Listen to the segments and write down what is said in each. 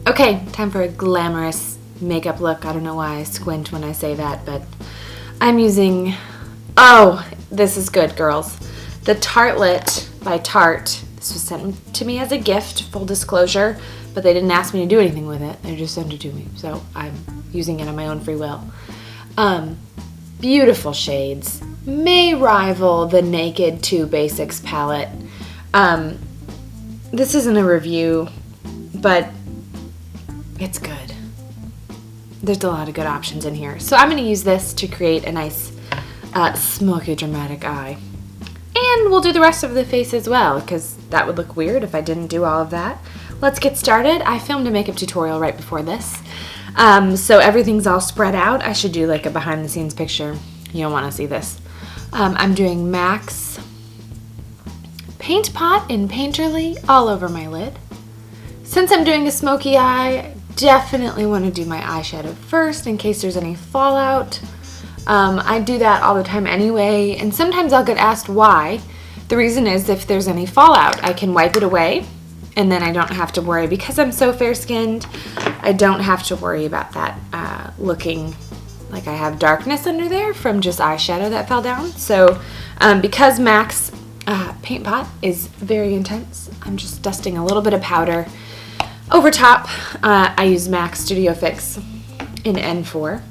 Okay, time for a glamorous makeup look. I don't know why I squint when I say that, but I'm using, oh, this is good, girls. The Tartlet by Tarte. This was sent to me as a gift, full disclosure, but they didn't ask me to do anything with it. They just sent it to me, so I'm using it on my own free will. Beautiful shades. May rival the Naked 2 Basics palette. This isn't a review, but it's good. There's a lot of good options in here. So I'm going to use this to create a nice smoky dramatic eye. And we'll do the rest of the face as well, because that would look weird if I didn't do all of that. Let's get started. I filmed a makeup tutorial right before this. So everything's all spread out. I should do like a behind the scenes picture. You don't want to see this. I'm doing MAC's Paint Pot in Painterly all over my lid. Since I'm doing a smoky eye, definitely want to do my eyeshadow first in case there's any fallout. I do that all the time anyway, and sometimes I'll get asked why. The reason is if there's any fallout, I can wipe it away, and then I don't have to worry. Because I'm so fair-skinned, I don't have to worry about that looking like I have darkness under there from just eyeshadow that fell down. So because MAC's Paint Pot is very intense, I'm just dusting a little bit of powder over top. I use MAC's Studio Fix in N4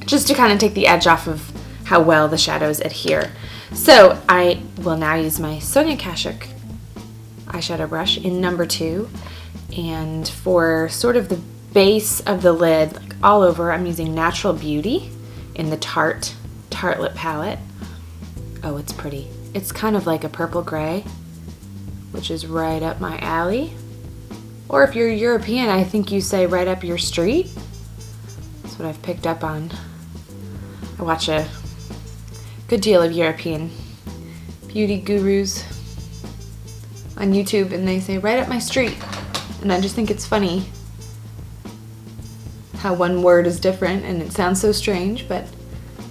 just to kind of take the edge off of how well the shadows adhere. So I will now use my Sonia Kashuk eyeshadow brush in number 2, and for sort of the base of the lid, like all over, I'm using Natural Beauty in the Tartlet palette. Oh, it's pretty. It's kind of like a purple gray, which is right up my alley. Or if you're European, I think you say right up your street. That's what I've picked up on. I watch a good deal of European beauty gurus on YouTube, and they say right up my street. And I just think it's funny how one word is different, and it sounds so strange, but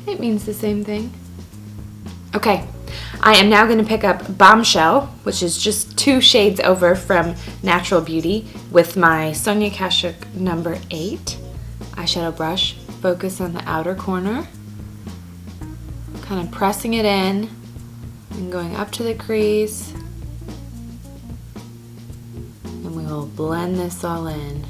it means the same thing. Okay, I am now going to pick up Bombshell, which is just 2 shades over from Natural Beauty, with my Sonia Kashuk number 8 eyeshadow brush. Focus on the outer corner, kind of pressing it in and going up to the crease, and we will blend this all in.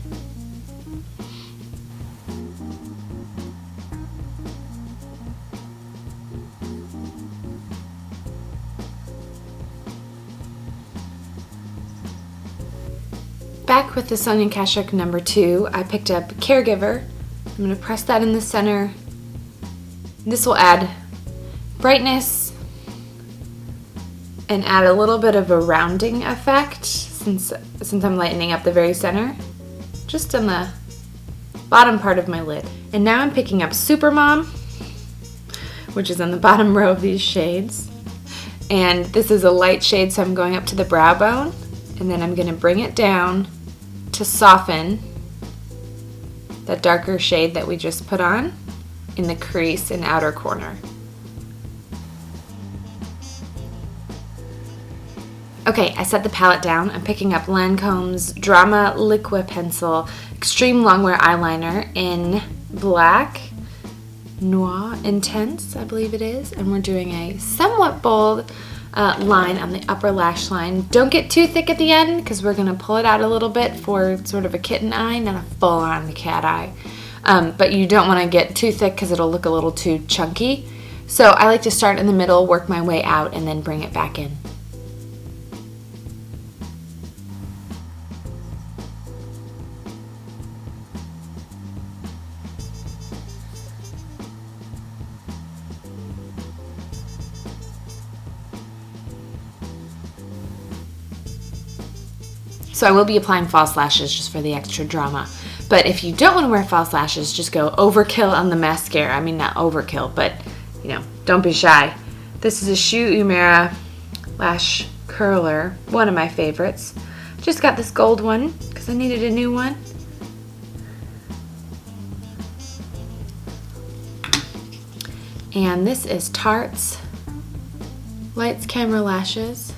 Back with the Sonia Kashuk number 2, I picked up Caregiver. I'm going to press that in the center. This will add brightness and add a little bit of a rounding effect since I'm lightening up the very center, just on the bottom part of my lid. And now I'm picking up Supermom, which is on the bottom row of these shades. And this is a light shade, so I'm going up to the brow bone, and then I'm going to bring it down to soften that darker shade that we just put on in the crease and outer corner. Okay, I set the palette down. I'm picking up Lancome's Drama Liquid Pencil Extreme Longwear Eyeliner in Black Noir Intense, I believe it is, and we're doing a somewhat bold line on the upper lash line. Don't get too thick at the end, because we're going to pull it out a little bit for sort of a kitten eye, not a full-on cat eye. But you don't want to get too thick because it'll look a little too chunky. So I like to start in the middle, work my way out, and then bring it back in. So I will be applying false lashes just for the extra drama. But if you don't want to wear false lashes, just go overkill on the mascara. I mean, not overkill, but, you know, don't be shy. This is a Shu Uemura Lash Curler, one of my favorites. Just got this gold one because I needed a new one. And this is Tarte's Lights Camera Lashes.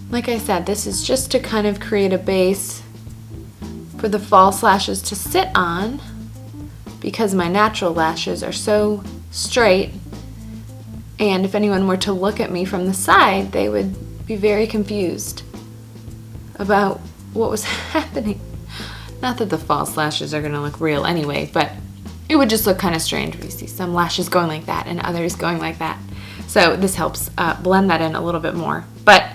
Like I said, this is just to kind of create a base for the false lashes to sit on because my natural lashes are so straight, and if anyone were to look at me from the side, they would be very confused about what was happening. Not that the false lashes are gonna look real anyway, but it would just look kind of strange if you see some lashes going like that and others going like that. So this helps blend that in a little bit more. But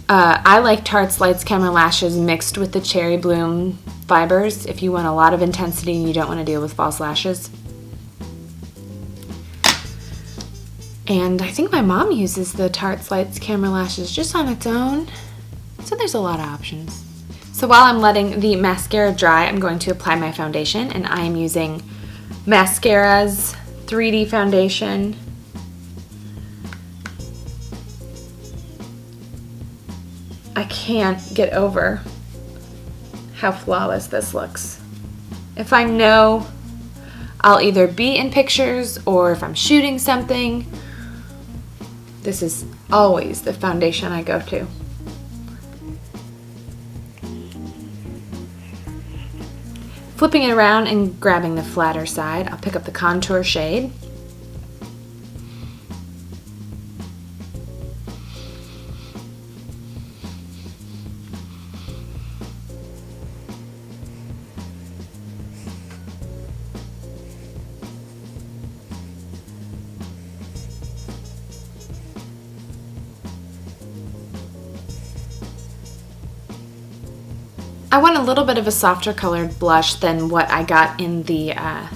I like Tarte's Lights Camera Lashes mixed with the Cherry Bloom fibers if you want a lot of intensity and you don't want to deal with false lashes. And I think my mom uses the Tarte's Lights Camera Lashes just on its own. So there's a lot of options. So while I'm letting the mascara dry, I'm going to apply my foundation, and I am using Mascara's 3D foundation. I can't get over how flawless this looks. If I know I'll either be in pictures or if I'm shooting something, this is always the foundation I go to. Flipping it around and grabbing the flatter side, I'll pick up the contour shade. I want a little bit of a softer colored blush than what I got in the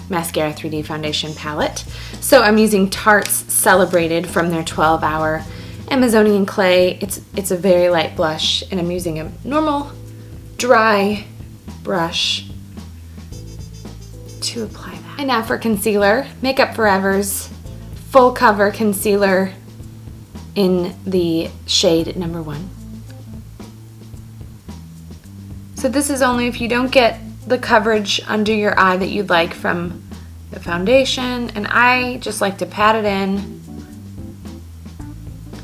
Mascara 3D Foundation palette. So I'm using Tarte's Celebrated from their 12-hour Amazonian clay. It's a very light blush, and I'm using a normal dry brush to apply that. And now for concealer, Makeup Forever's Full Cover Concealer in the shade number 1. So this is only if you don't get the coverage under your eye that you'd like from the foundation, and I just like to pat it in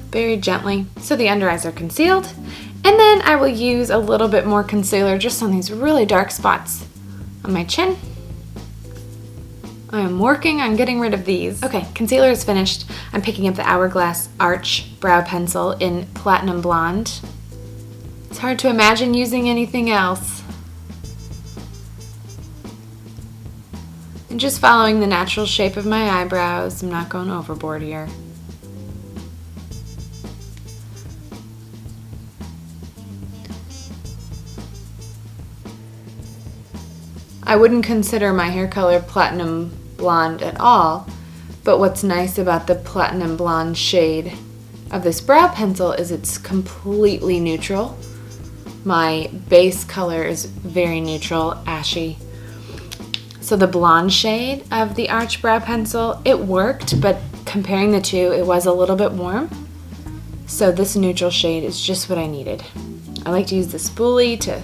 very gently so the under eyes are concealed. And then I will use a little bit more concealer just on these really dark spots on my chin. I am working on getting rid of these. Okay, concealer is finished. I'm picking up the Hourglass Arch Brow Pencil in Platinum Blonde. It's hard to imagine using anything else. And just following the natural shape of my eyebrows. I'm not going overboard here. I wouldn't consider my hair color platinum blonde at all, but what's nice about the platinum blonde shade of this brow pencil is it's completely neutral. My base color is very neutral, ashy. So the blonde shade of the Arch Brow Pencil, it worked, but comparing the two, it was a little bit warm. So this neutral shade is just what I needed. I like to use the spoolie to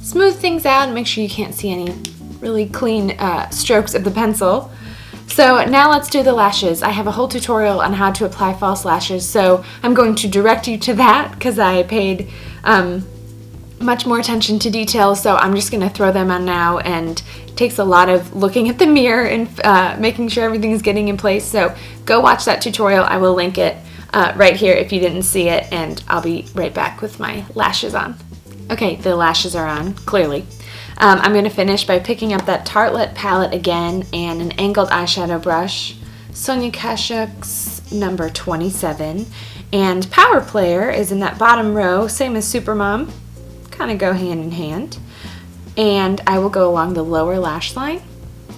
smooth things out and make sure you can't see any really clean strokes of the pencil. So now let's do the lashes. I have a whole tutorial on how to apply false lashes, so I'm going to direct you to that because I paid much more attention to detail, so I'm just going to throw them on now, and it takes a lot of looking at the mirror and making sure everything's getting in place. So go watch that tutorial. I will link it right here if you didn't see it, and I'll be right back with my lashes on. Okay, the lashes are on, clearly. I'm going to finish by picking up that Tartelette palette again and an angled eyeshadow brush, Sonia Kashuk's number 27, and Power Player is in that bottom row, same as Supermom. Kind of go hand in hand. And I will go along the lower lash line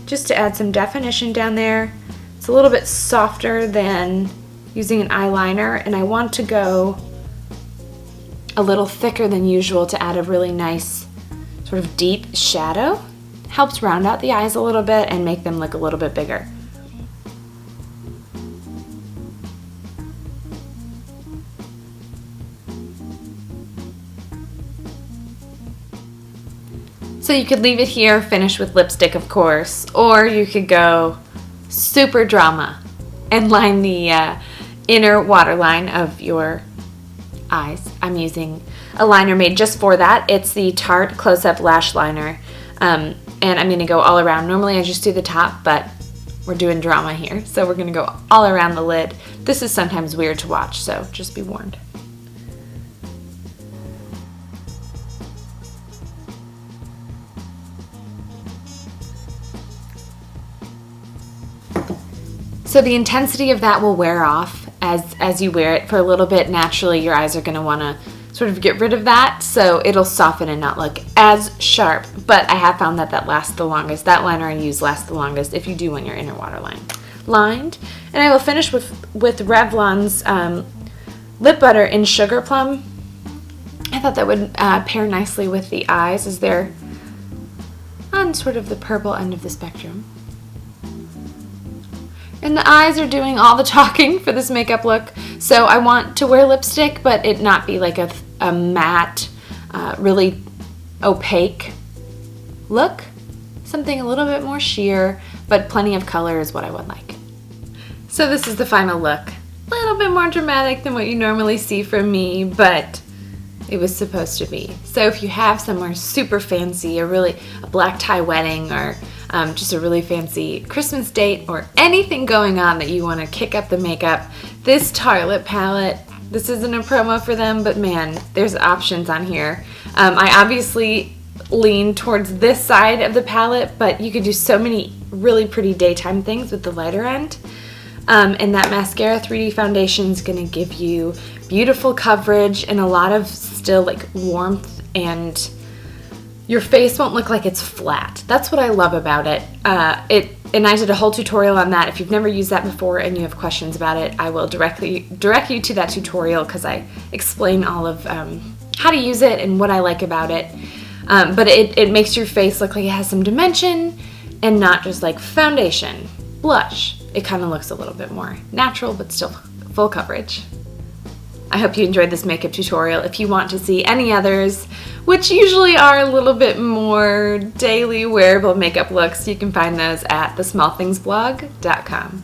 just to add some definition down there. It's a little bit softer than using an eyeliner, and I want to go a little thicker than usual to add a really nice sort of deep shadow. Helps round out the eyes a little bit and make them look a little bit bigger. So you could leave it here, finish with lipstick of course, or you could go super drama and line the inner waterline of your eyes. I'm using a liner made just for that. It's the Tarte Close-Up Lash Liner. And I'm going to go all around. Normally I just do the top, but we're doing drama here, so we're going to go all around the lid. This is sometimes weird to watch, so just be warned. So the intensity of that will wear off as you wear it for a little bit. Naturally, your eyes are going to want to sort of get rid of that, so it'll soften and not look as sharp. But I have found that lasts the longest. That liner I use lasts the longest if you do want your inner waterline lined. And I will finish with Revlon's lip butter in Sugar Plum. I thought that would pair nicely with the eyes, as they're on sort of the purple end of the spectrum. And the eyes are doing all the talking for this makeup look. So I want to wear lipstick, but it not be like a matte, really opaque look. Something a little bit more sheer, but plenty of color is what I would like. So this is the final look. A little bit more dramatic than what you normally see from me, but it was supposed to be. So if you have somewhere super fancy, a black tie wedding, or just a really fancy Christmas date, or anything going on that you want to kick up the makeup, this Tarte lip palette, this isn't a promo for them, but man, there's options on here. I obviously lean towards this side of the palette, but you could do so many really pretty daytime things with the lighter end. And that mascara 3D foundation is going to give you beautiful coverage and a lot of still like warmth, and your face won't look like it's flat. That's what I love about it. And I did a whole tutorial on that. If you've never used that before and you have questions about it, I will direct you to that tutorial, because I explain all of how to use it and what I like about it. But it makes your face look like it has some dimension and not just like foundation, blush. It kind of looks a little bit more natural, but still full coverage. I hope you enjoyed this makeup tutorial. If you want to see any others, which usually are a little bit more daily wearable makeup looks, you can find those at thesmallthingsblog.com.